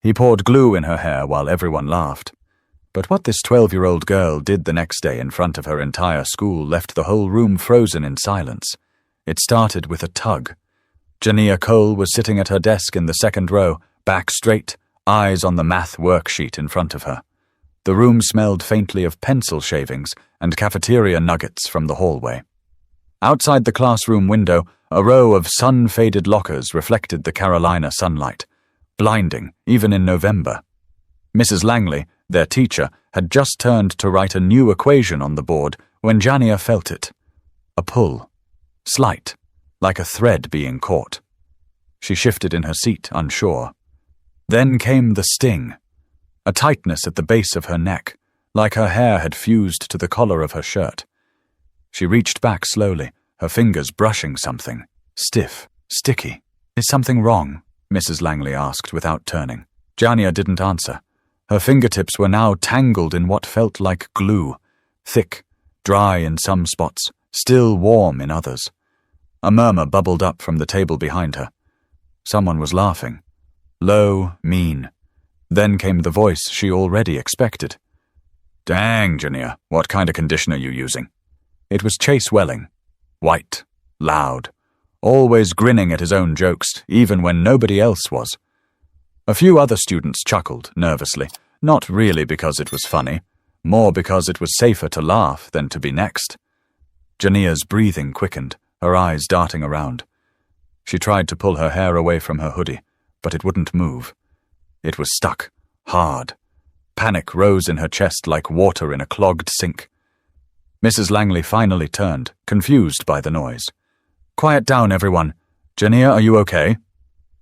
He poured glue in her hair while everyone laughed. But what this 12-year-old girl did the next day in front of her entire school left the whole room frozen in silence. It started with a tug. Jania Cole was sitting at her desk in the second row, back straight, eyes on the math worksheet in front of her. The room smelled faintly of pencil shavings and cafeteria nuggets from the hallway. Outside the classroom window, a row of sun-faded lockers reflected the Carolina sunlight, blinding even in November. Mrs. Langley, their teacher, had just turned to write a new equation on the board when Jania felt it. A pull. Slight, like a thread being caught. She shifted in her seat, unsure. Then came the sting. A tightness at the base of her neck, like her hair had fused to the collar of her shirt. She reached back slowly, her fingers brushing something. Stiff, sticky. Is something wrong? Mrs. Langley asked without turning. Jania didn't answer. Her fingertips were now tangled in what felt like glue, thick, dry in some spots, still warm in others. A murmur bubbled up from the table behind her. Someone was laughing. Low, mean. Then came the voice she already expected. "Dang, Jania, what kind of conditioner you using?" It was Chase Welling. White, loud, always grinning at his own jokes, even when nobody else was. A few other students chuckled nervously, not really because it was funny, more because it was safer to laugh than to be next. Jania's breathing quickened, her eyes darting around. She tried to pull her hair away from her hoodie, but it wouldn't move. It was stuck, hard. Panic rose in her chest like water in a clogged sink. Mrs. Langley finally turned, confused by the noise. "Quiet down, everyone. Jania, are you okay?"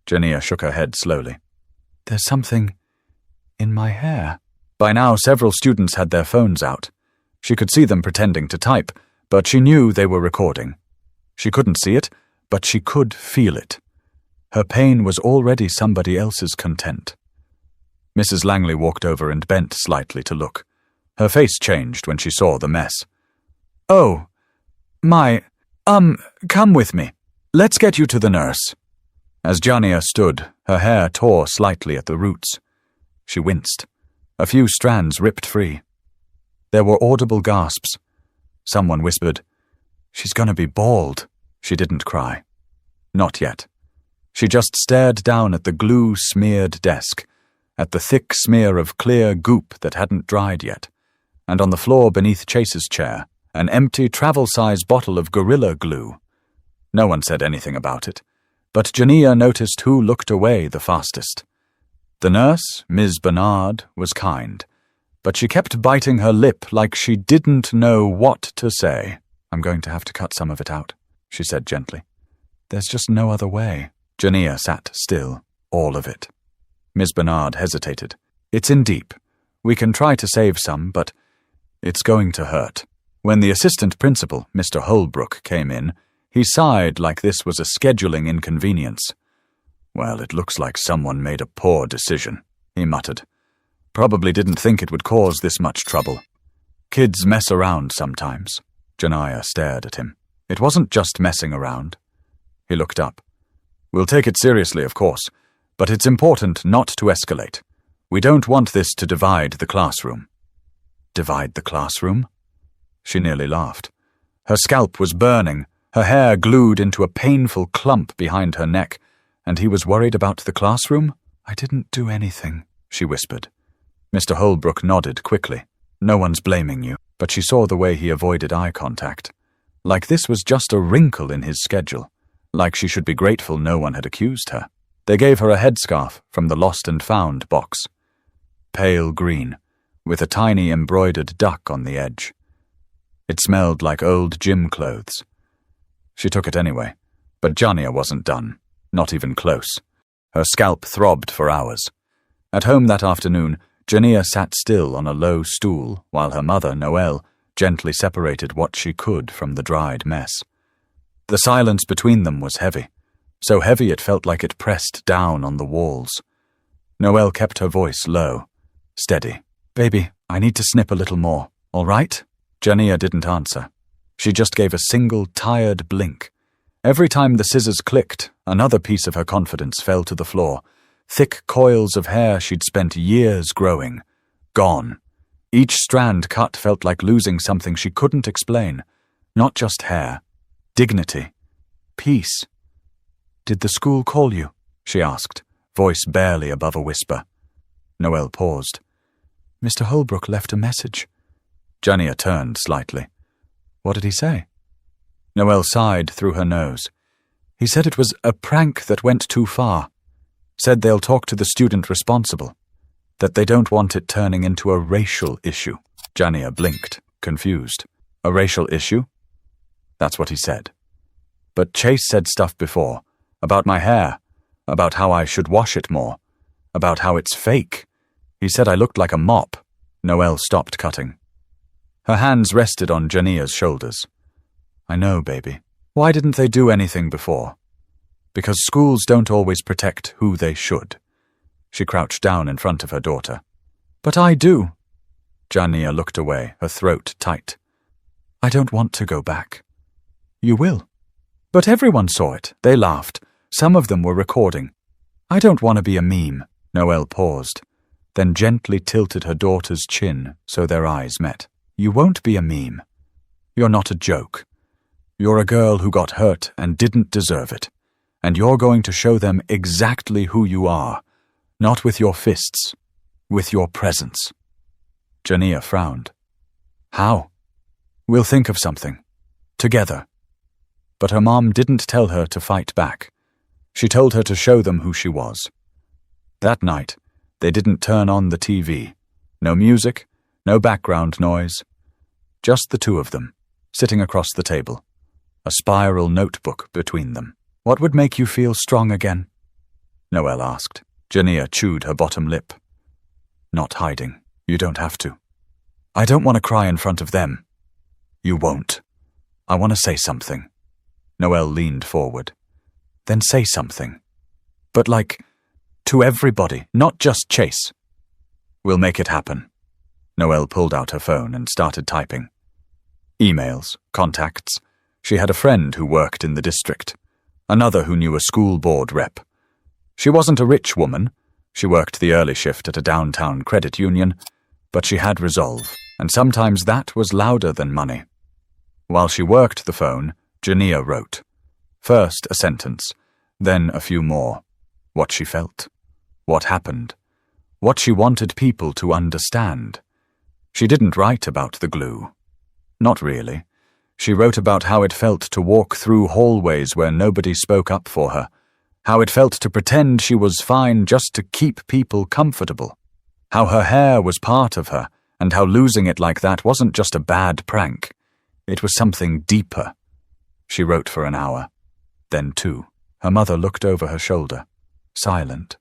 Jania shook her head slowly. "There's something in my hair." By now, several students had their phones out. She could see them pretending to type, but she knew they were recording. She couldn't see it, but she could feel it. Her pain was already somebody else's content. Mrs. Langley walked over and bent slightly to look. Her face changed when she saw the mess. "Oh, come with me. Let's get you to the nurse." As Jania stood, her hair tore slightly at the roots. She winced. A few strands ripped free. There were audible gasps. Someone whispered, "She's gonna be bald." She didn't cry. Not yet. She just stared down at the glue-smeared desk, at the thick smear of clear goop that hadn't dried yet, and on the floor beneath Chase's chair, an empty travel-size bottle of Gorilla Glue. No one said anything about it, but Jania noticed who looked away the fastest. The nurse, Ms. Bernard, was kind, but she kept biting her lip like she didn't know what to say. "I'm going to have to cut some of it out," she said gently. "There's just no other way." Jania sat still, all of it. Ms. Bernard hesitated. "It's in deep. We can try to save some, but it's going to hurt." When the assistant principal, Mr. Holbrook, came in, he sighed like this was a scheduling inconvenience. "Well, it looks like someone made a poor decision," he muttered. "Probably didn't think it would cause this much trouble. Kids mess around sometimes." Jania stared at him. It wasn't just messing around. He looked up. "We'll take it seriously, of course, but it's important not to escalate. We don't want this to divide the classroom." "Divide the classroom?" She nearly laughed. Her scalp was burning, her hair glued into a painful clump behind her neck, and he was worried about the classroom? "I didn't do anything," she whispered. Mr. Holbrook nodded quickly. "No one's blaming you," but she saw the way he avoided eye contact. Like this was just a wrinkle in his schedule. Like she should be grateful no one had accused her. They gave her a headscarf from the Lost and Found box. Pale green, with a tiny embroidered duck on the edge. It smelled like old gym clothes. She took it anyway, but Jania wasn't done, not even close. Her scalp throbbed for hours. At home that afternoon, Jania sat still on a low stool while her mother, Noelle, gently separated what she could from the dried mess. The silence between them was heavy, so heavy it felt like it pressed down on the walls. Noelle kept her voice low, steady. "Baby, I need to snip a little more, all right?" Jania didn't answer. She just gave a single tired blink. Every time the scissors clicked, another piece of her confidence fell to the floor. thick coils of hair she'd spent years growing. Gone. Each strand cut felt like losing something she couldn't explain. Not just hair. Dignity. Peace. "Did the school call you?" she asked, voice barely above a whisper. Noelle paused. "Mr. Holbrook left a message." Jania turned slightly. "What did he say?" Noelle sighed through her nose. "He said it was a prank that went too far. Said they'll talk to the student responsible. That they don't want it turning into a racial issue." Jania blinked, confused. "A racial issue?" "That's what he said. But Chase said stuff before. About my hair. About how I should wash it more. About how it's fake. He said I looked like a mop." Noelle stopped cutting. Her hands rested on Jania's shoulders. "I know, baby. Why didn't they do anything before?" "Because schools don't always protect who they should." She crouched down in front of her daughter. "But I do." Jania looked away, her throat tight. "I don't want to go back." "You will." "But everyone saw it. They laughed. Some of them were recording." "I don't want to be a meme." Noelle paused, then gently tilted her daughter's chin so their eyes met. "You won't be a meme. You're not a joke. You're a girl who got hurt and didn't deserve it, and you're going to show them exactly who you are, not with your fists, with your presence." Jania frowned. "How?" "We'll think of something. Together." But her mom didn't tell her to fight back. She told her to show them who she was. That night, they didn't turn on the TV. No music, no background noise. Just the two of them, sitting across the table, a spiral notebook between them. "What would make you feel strong again?" Noelle asked. Jania chewed her bottom lip. "Not hiding. You don't have to." "I don't want to cry in front of them." "You won't. I want to say something." Noelle leaned forward. "Then say something. But like, to everybody, not just Chase." "We'll make it happen." Noelle pulled out her phone and started typing. Emails, contacts. She had a friend who worked in the district. Another who knew a school board rep. She wasn't a rich woman. She worked the early shift at a downtown credit union, but she had resolve, and sometimes that was louder than money. While she worked the phone, Jania wrote. First a sentence, then a few more. What she felt. What happened. What she wanted people to understand. She didn't write about the glue. Not really. She wrote about how it felt to walk through hallways where nobody spoke up for her. How it felt to pretend she was fine just to keep people comfortable. How her hair was part of her, and how losing it like that wasn't just a bad prank. It was something deeper. She wrote for an hour. Then 2. Her mother looked over her shoulder, silent.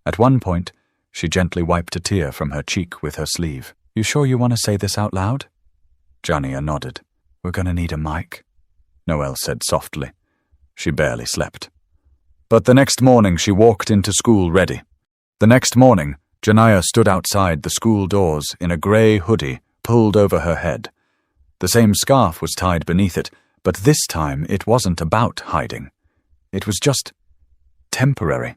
At one point, she gently wiped a tear from her cheek with her sleeve. "You sure you want to say this out loud?" Jania nodded. "We're going to need a mic," Noelle said softly. She barely slept. But the next morning she walked into school ready. The next morning, Jania stood outside the school doors in a grey hoodie pulled over her head. The same scarf was tied beneath it, but this time it wasn't about hiding. It was just temporary.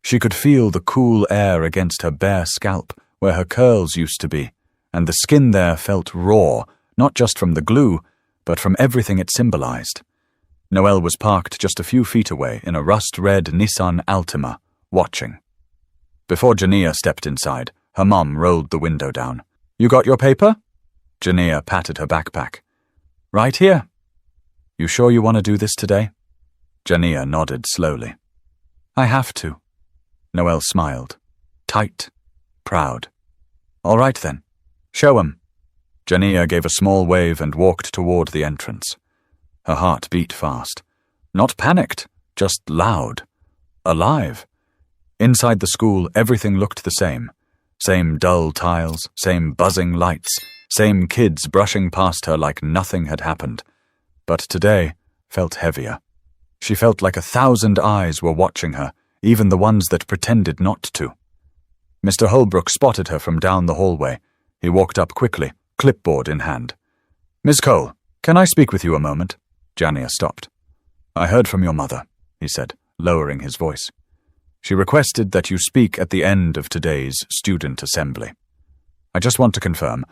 She could feel the cool air against her bare scalp, where her curls used to be, and the skin there felt raw, not just from the glue, but from everything it symbolized. Noelle was parked just a few feet away in a rust-red Nissan Altima, watching. Before Jania stepped inside, her mom rolled the window down. "You got your paper?" Jania patted her backpack. "Right here." "You sure you want to do this today?" Jania nodded slowly. "I have to." Noelle smiled. Tight. Proud. "All right then. Show 'em." Jania gave a small wave and walked toward the entrance. Her heart beat fast. Not panicked, just loud. Alive. Inside the school, everything looked the same. Same dull tiles, same buzzing lights, same kids brushing past her like nothing had happened. But today felt heavier. She felt like 1,000 eyes were watching her, even the ones that pretended not to. Mr. Holbrook spotted her from down the hallway. He walked up quickly, clipboard in hand. "Miss Cole, can I speak with you a moment?" Jania stopped. "I heard from your mother," he said, lowering his voice. She requested that you speak at the end of today's student assembly. I just want to confirm,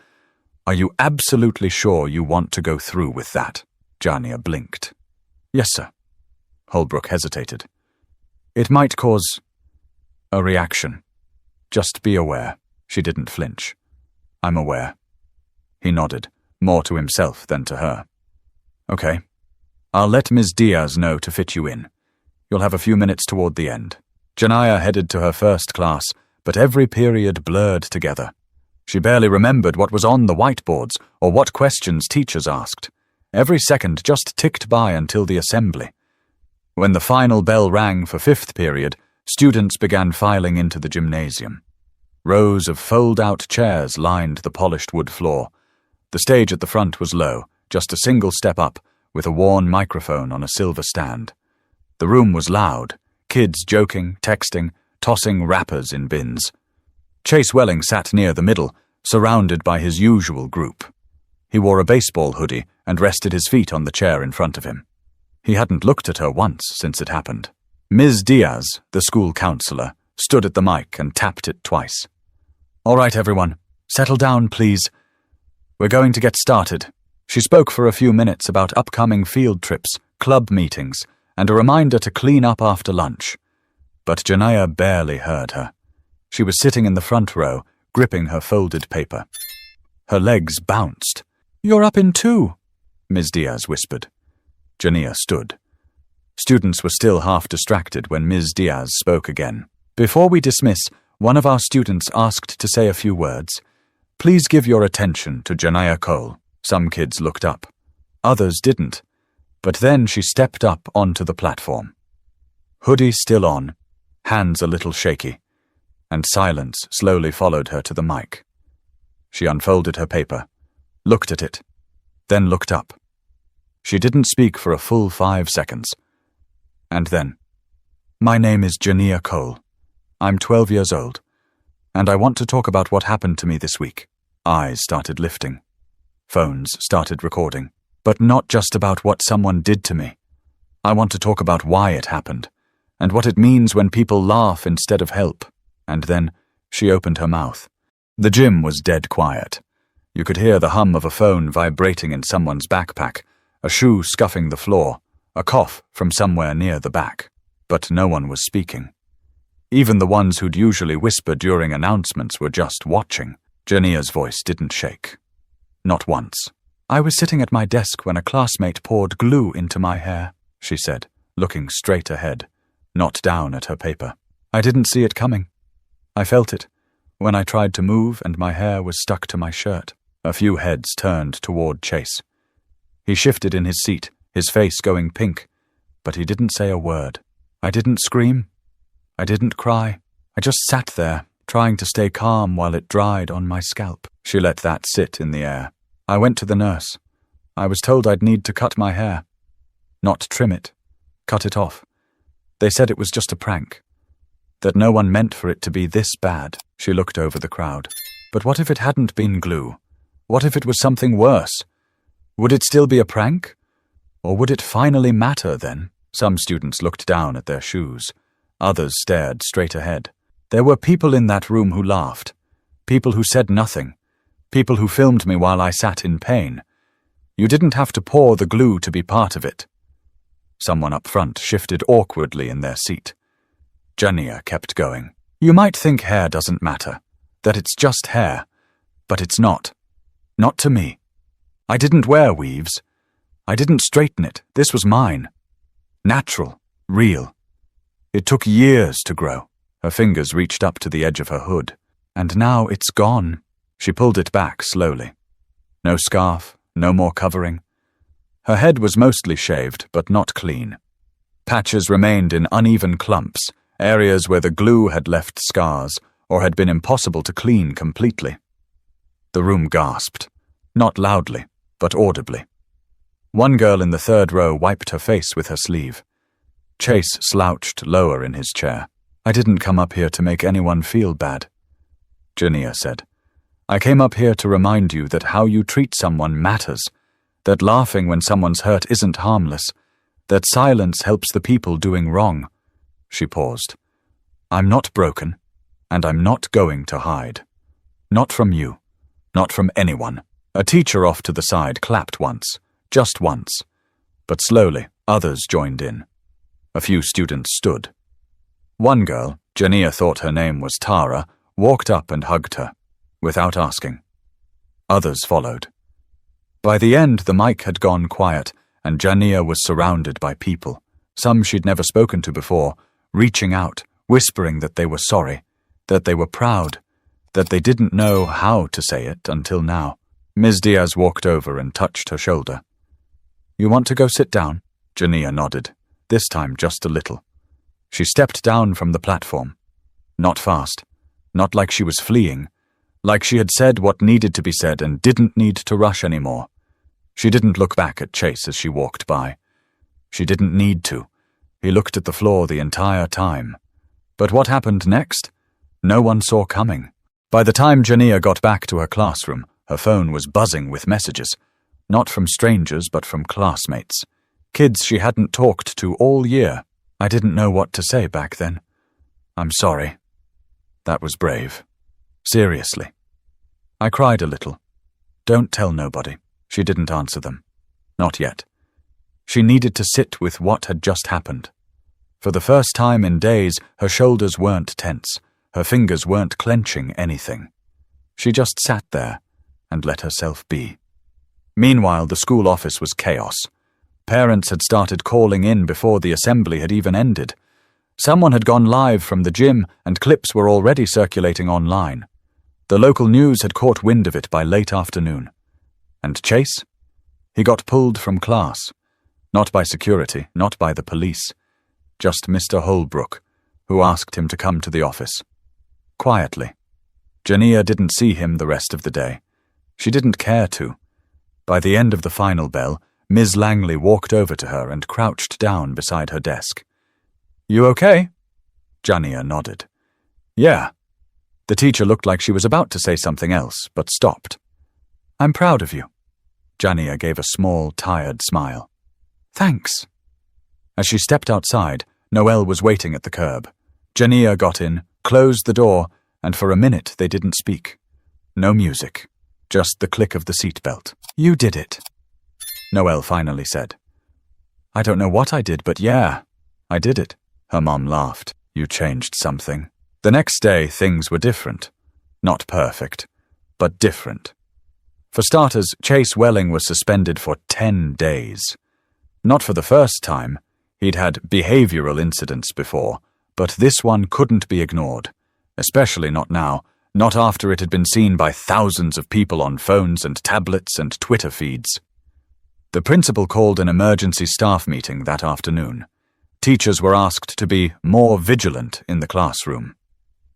are you absolutely sure you want to go through with that? Jania blinked. Yes, sir. Holbrook hesitated. It might cause a reaction. Just be aware. She didn't flinch. I'm aware. He nodded, more to himself than to her. Okay. I'll let Ms. Diaz know to fit you in. You'll have a few minutes toward the end. Jania headed to her first class, but every period blurred together. She barely remembered what was on the whiteboards or what questions teachers asked. Every second just ticked by until the assembly. When the final bell rang for fifth period, students began filing into the gymnasium. Rows of fold-out chairs lined the polished wood floor. The stage at the front was low, just a single step up, with a worn microphone on a silver stand. The room was loud, kids joking, texting, tossing wrappers in bins. Chase Welling sat near the middle, surrounded by his usual group. He wore a baseball hoodie and rested his feet on the chair in front of him. He hadn't looked at her once since it happened. Ms. Diaz, the school counselor, stood at the mic and tapped it twice. All right, everyone, settle down, please. We're going to get started. She spoke for a few minutes about upcoming field trips, club meetings, and a reminder to clean up after lunch. But Jania barely heard her. She was sitting in the front row, gripping her folded paper. Her legs bounced. You're up in 2, Ms. Diaz whispered. Jania stood. Students were still half distracted when Ms. Diaz spoke again. Before we dismiss, one of our students asked to say a few words. Please give your attention to Jania Cole. Some kids looked up. Others didn't. But then she stepped up onto the platform. Hoodie still on, hands a little shaky, and silence slowly followed her to the mic. She unfolded her paper, looked at it, then looked up. She didn't speak for a full 5 seconds. And then, my name is Jania Cole. I'm 12 years old, and I want to talk about what happened to me this week. Eyes started lifting. Phones started recording. But not just about what someone did to me. I want to talk about why it happened, and what it means when people laugh instead of help. And then she opened her mouth. The gym was dead quiet. You could hear the hum of a phone vibrating in someone's backpack, a shoe scuffing the floor, a cough from somewhere near the back. But no one was speaking. Even the ones who'd usually whisper during announcements were just watching. Jania's voice didn't shake. Not once. I was sitting at my desk when a classmate poured glue into my hair, she said, looking straight ahead, not down at her paper. I didn't see it coming. I felt it when I tried to move and my hair was stuck to my shirt. A few heads turned toward Chase. He shifted in his seat, his face going pink, but he didn't say a word. I didn't scream. I didn't cry. I just sat there, trying to stay calm while it dried on my scalp. She let that sit in the air. I went to the nurse. I was told I'd need to cut my hair. Not trim it. Cut it off. They said it was just a prank. That no one meant for it to be this bad. She looked over the crowd. But what if it hadn't been glue? What if it was something worse? Would it still be a prank? Or would it finally matter then? Some students looked down at their shoes. Others stared straight ahead. There were people in that room who laughed. People who said nothing. People who filmed me while I sat in pain. You didn't have to pour the glue to be part of it. Someone up front shifted awkwardly in their seat. Jania kept going. You might think hair doesn't matter, that it's just hair, but it's not. Not to me. I didn't wear weaves. I didn't straighten it. This was mine. Natural. Real. It took years to grow. Her fingers reached up to the edge of her hood. And now it's gone. She pulled it back slowly. No scarf, no more covering. Her head was mostly shaved, but not clean. Patches remained in uneven clumps, areas where the glue had left scars or had been impossible to clean completely. The room gasped, not loudly, but audibly. One girl in the third row wiped her face with her sleeve. Chase slouched lower in his chair. I didn't come up here to make anyone feel bad, Jania said. I came up here to remind you that how you treat someone matters, that laughing when someone's hurt isn't harmless, that silence helps the people doing wrong. She paused. I'm not broken, and I'm not going to hide. Not from you. Not from anyone. A teacher off to the side clapped once, just once. But slowly, others joined in. A few students stood. One girl, Jania thought her name was Tara, walked up and hugged her, without asking. Others followed. By the end, the mic had gone quiet, and Jania was surrounded by people, some she'd never spoken to before, reaching out, whispering that they were sorry, that they were proud, that they didn't know how to say it until now. Ms. Diaz walked over and touched her shoulder. You want to go sit down? Jania nodded, this time just a little. She stepped down from the platform. Not fast, not like she was fleeing, like she had said what needed to be said and didn't need to rush anymore. She didn't look back at Chase as she walked by. She didn't need to. He looked at the floor the entire time. But what happened next? No one saw coming. By the time Jania got back to her classroom, her phone was buzzing with messages. Not from strangers, but from classmates. Kids she hadn't talked to all year. I didn't know what to say back then. I'm sorry. That was brave. Seriously. I cried a little. Don't tell nobody. She didn't answer them. Not yet. She needed to sit with what had just happened. For the first time in days, her shoulders weren't tense. Her fingers weren't clenching anything. She just sat there and let herself be. Meanwhile, the school office was chaos. Parents had started calling in before the assembly had even ended. Someone had gone live from the gym, and clips were already circulating online. The local news had caught wind of it by late afternoon. And Chase? He got pulled from class. Not by security, not by the police. Just Mr. Holbrook, who asked him to come to the office. Quietly. Jania didn't see him the rest of the day. She didn't care to. By the end of the final bell, Ms. Langley walked over to her and crouched down beside her desk. You okay? Jania nodded. Yeah. The teacher looked like she was about to say something else, but stopped. I'm proud of you. Jania gave a small, tired smile. Thanks. As she stepped outside, Noelle was waiting at the curb. Jania got in, closed the door, and for a minute they didn't speak. No music, just the click of the seatbelt. You did it, Noelle finally said. I don't know what I did, but yeah, I did it. Her mom laughed. You changed something. The next day, things were different. Not perfect, but different. For starters, Chase Welling was suspended for 10 days. Not for the first time. He'd had behavioral incidents before, but this one couldn't be ignored. Especially not now, not after it had been seen by thousands of people on phones and tablets and Twitter feeds. The principal called an emergency staff meeting that afternoon. Teachers were asked to be more vigilant in the classroom.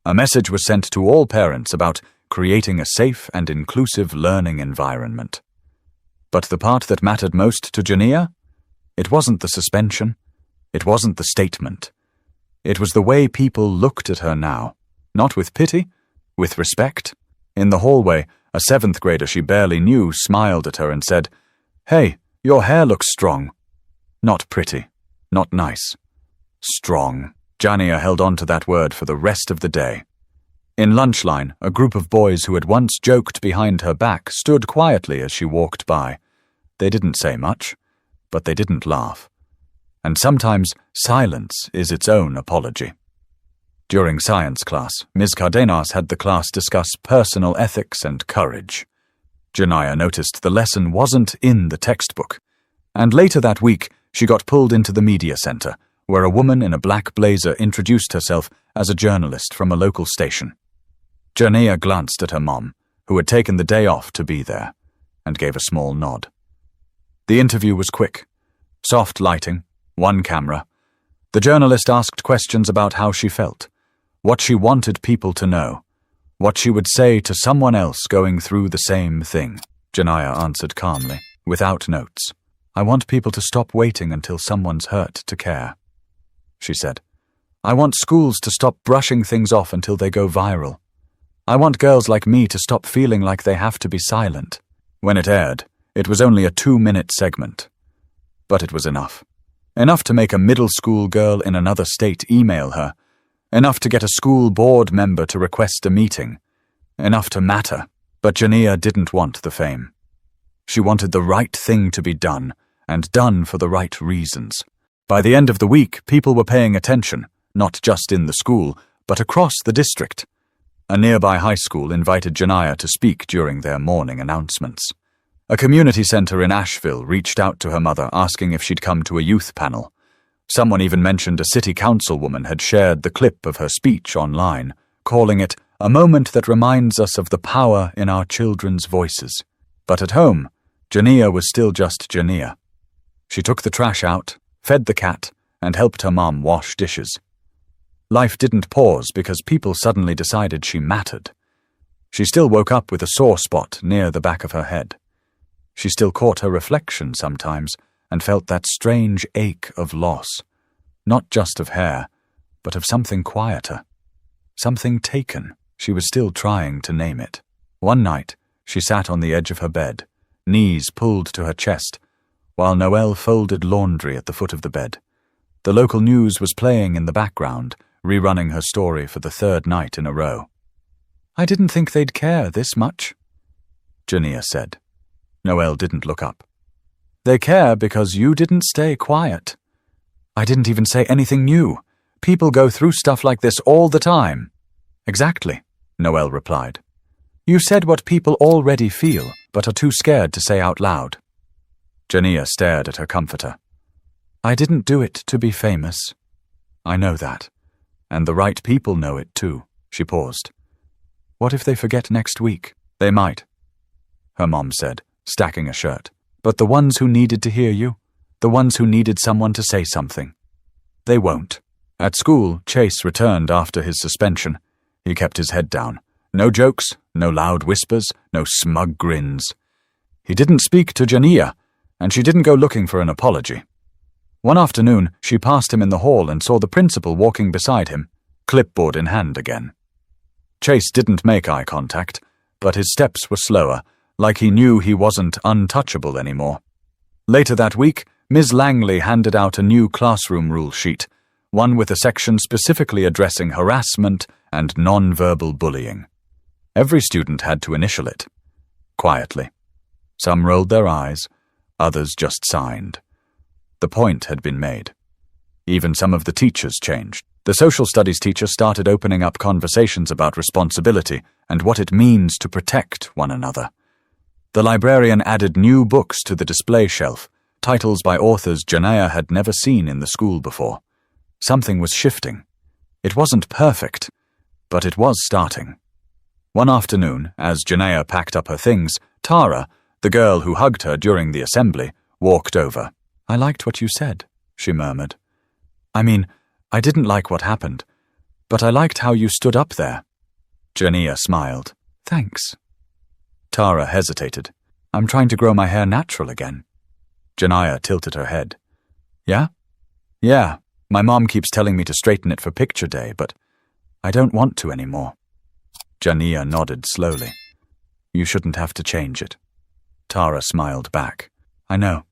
A message was sent to all parents about creating a safe and inclusive learning environment. But the part that mattered most to Jania? It wasn't the suspension. It wasn't the statement. It was the way people looked at her now. Not with pity, with respect. In the hallway, a 7th grader she barely knew smiled at her and said, Hey, your hair looks strong. Not pretty. Not nice. Strong. Jania held on to that word for the rest of the day. In lunchline, a group of boys who had once joked behind her back stood quietly as she walked by. They didn't say much, but they didn't laugh. And sometimes silence is its own apology. During science class, Ms. Cardenas had the class discuss personal ethics and courage. Jania noticed the lesson wasn't in the textbook, and later that week she got pulled into the media center, where a woman in a black blazer introduced herself as a journalist from a local station. Jania glanced at her mom, who had taken the day off to be there, and gave a small nod. The interview was quick. Soft lighting, one camera. The journalist asked questions about how she felt, what she wanted people to know, what she would say to someone else going through the same thing. Jania answered calmly, without notes. I want people to stop waiting until someone's hurt to care, she said. I want schools to stop brushing things off until they go viral. I want girls like me to stop feeling like they have to be silent. When it aired, it was only a 2-minute segment. But it was enough. Enough to make a middle school girl in another state email her, Enough to get a school board member to request a meeting. Enough to matter. But Jania didn't want the fame. She wanted the right thing to be done, and done for the right reasons. By the end of the week, people were paying attention, not just in the school, but across the district. A nearby high school invited Jania to speak during their morning announcements. A community center in Asheville reached out to her mother asking if she'd come to a youth panel. Someone even mentioned a city councilwoman had shared the clip of her speech online, calling it a moment that reminds us of the power in our children's voices. But at home, Jania was still just Jania. She took the trash out, fed the cat, and helped her mom wash dishes. Life didn't pause because people suddenly decided she mattered. She still woke up with a sore spot near the back of her head. She still caught her reflection sometimes and felt that strange ache of loss, not just of hair, but of something quieter, something taken. She was still trying to name it. One night, she sat on the edge of her bed, knees pulled to her chest, while Noelle folded laundry at the foot of the bed. The local news was playing in the background, rerunning her story for the third night in a row. "I didn't think they'd care this much," Jania said. Noelle didn't look up. "They care because you didn't stay quiet." "I didn't even say anything new. People go through stuff like this all the time." "Exactly," Noelle replied. "You said what people already feel, but are too scared to say out loud." Jania stared at her comforter. "I didn't do it to be famous." "I know that. And the right people know it too." She paused. "What if they forget next week?" "They might," her mom said, stacking a shirt. "But the ones who needed to hear you, the ones who needed someone to say something, they won't." At school, Chase returned after his suspension. He kept his head down. No jokes, no loud whispers, no smug grins. He didn't speak to Jania, and she didn't go looking for an apology. One afternoon, she passed him in the hall and saw the principal walking beside him, clipboard in hand again. Chase didn't make eye contact, but his steps were slower, like he knew he wasn't untouchable anymore. Later that week, Ms. Langley handed out a new classroom rule sheet, one with a section specifically addressing harassment and non-verbal bullying. Every student had to initial it. Quietly. Some rolled their eyes, others just signed. The point had been made. Even some of the teachers changed. The social studies teacher started opening up conversations about responsibility and what it means to protect one another. The librarian added new books to the display shelf, titles by authors Jania had never seen in the school before. Something was shifting. It wasn't perfect, but it was starting. One afternoon, as Jania packed up her things, Tara, the girl who hugged her during the assembly, walked over. "I liked what you said," she murmured. "I mean, I didn't like what happened, but I liked how you stood up there." Jania smiled. "Thanks." Tara hesitated. "I'm trying to grow my hair natural again." Jania tilted her head. "Yeah? Yeah, my mom keeps telling me to straighten it for picture day, but I don't want to anymore." Jania nodded slowly. "You shouldn't have to change it." Tara smiled back. "I know.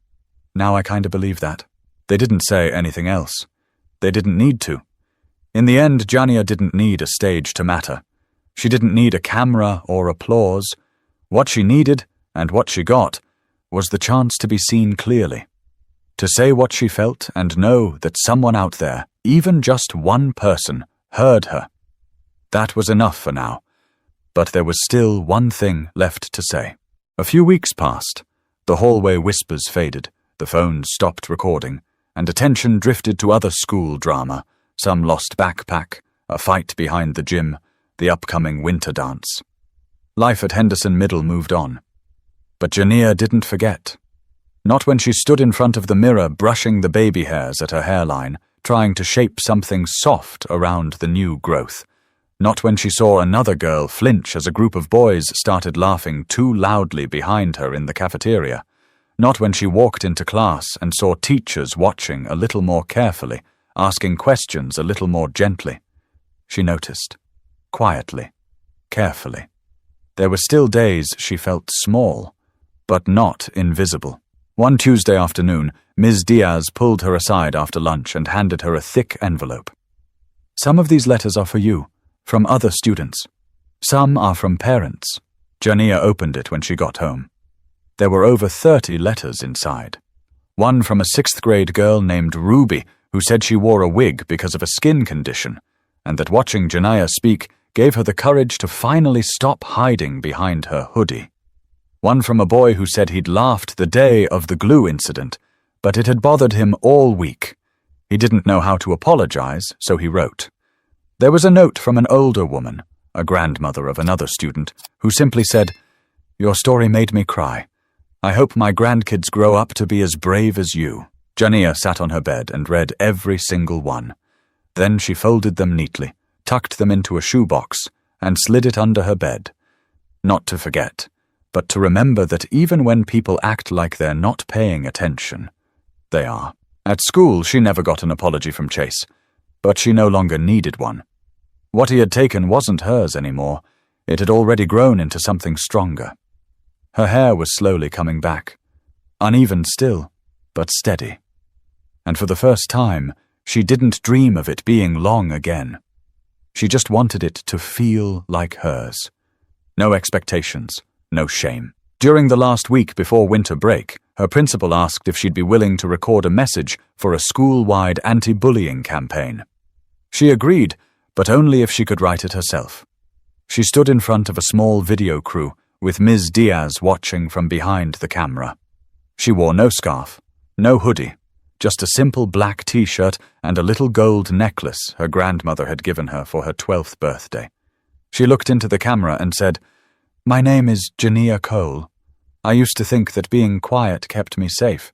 Now I kinda believe that." They didn't say anything else. They didn't need to. In the end, Jania didn't need a stage to matter. She didn't need a camera or applause. What she needed, and what she got, was the chance to be seen clearly. To say what she felt and know that someone out there, even just one person, heard her. That was enough for now. But there was still one thing left to say. A few weeks passed. The hallway whispers faded. The phone stopped recording, and attention drifted to other school drama, some lost backpack, a fight behind the gym, the upcoming winter dance. Life at Henderson Middle moved on. But Jania didn't forget. Not when she stood in front of the mirror brushing the baby hairs at her hairline, trying to shape something soft around the new growth. Not when she saw another girl flinch as a group of boys started laughing too loudly behind her in the cafeteria. Not when she walked into class and saw teachers watching a little more carefully, asking questions a little more gently. She noticed. Quietly. Carefully. There were still days she felt small, but not invisible. One Tuesday afternoon, Ms. Diaz pulled her aside after lunch and handed her a thick envelope. Some of these letters are for you, from other students. Some are from parents. Jania opened it when she got home. There were over 30 letters inside. One from a 6th-grade girl named Ruby, who said she wore a wig because of a skin condition, and that watching Jania speak gave her the courage to finally stop hiding behind her hoodie. One from a boy who said he'd laughed the day of the glue incident, but it had bothered him all week. He didn't know how to apologize, so he wrote. There was a note from an older woman, a grandmother of another student, who simply said, "Your story made me cry. I hope my grandkids grow up to be as brave as you." Jania sat on her bed and read every single one. Then she folded them neatly, tucked them into a shoebox, and slid it under her bed. Not to forget, but to remember that even when people act like they're not paying attention, they are. At school, she never got an apology from Chase, but she no longer needed one. What he had taken wasn't hers anymore. It had already grown into something stronger. Her hair was slowly coming back, uneven still, but steady. And for the first time, she didn't dream of it being long again. She just wanted it to feel like hers. No expectations, no shame. During the last week before winter break, her principal asked if she'd be willing to record a message for a school-wide anti-bullying campaign. She agreed, but only if she could write it herself. She stood in front of a small video crew, with Ms. Diaz watching from behind the camera. She wore no scarf, no hoodie, just a simple black t-shirt and a little gold necklace her grandmother had given her for her 12th birthday. She looked into the camera and said, "My name is Jania Cole. I used to think that being quiet kept me safe,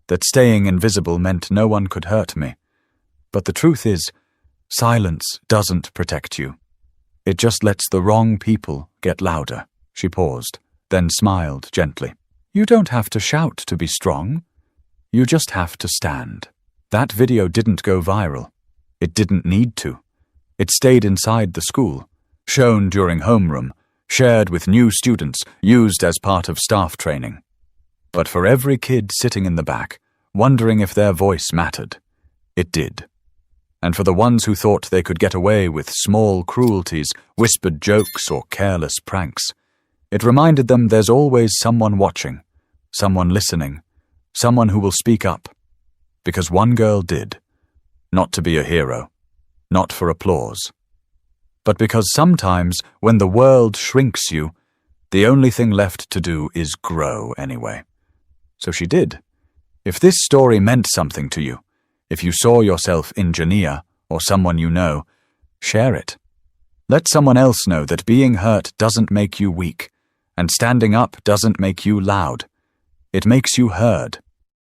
that staying invisible meant no one could hurt me. But the truth is, silence doesn't protect you. It just lets the wrong people get louder." She paused, then smiled gently. "You don't have to shout to be strong. You just have to stand." That video didn't go viral. It didn't need to. It stayed inside the school, shown during homeroom, shared with new students, used as part of staff training. But for every kid sitting in the back, wondering if their voice mattered, it did. And for the ones who thought they could get away with small cruelties, whispered jokes, or careless pranks, it reminded them there's always someone watching, someone listening, someone who will speak up. Because one girl did. Not to be a hero, not for applause, but because sometimes when the world shrinks you, the only thing left to do is grow anyway. So she did. If this story meant something to you, if you saw yourself in Jania or someone you know, share it. Let someone else know that being hurt doesn't make you weak, and standing up doesn't make you loud. It makes you heard.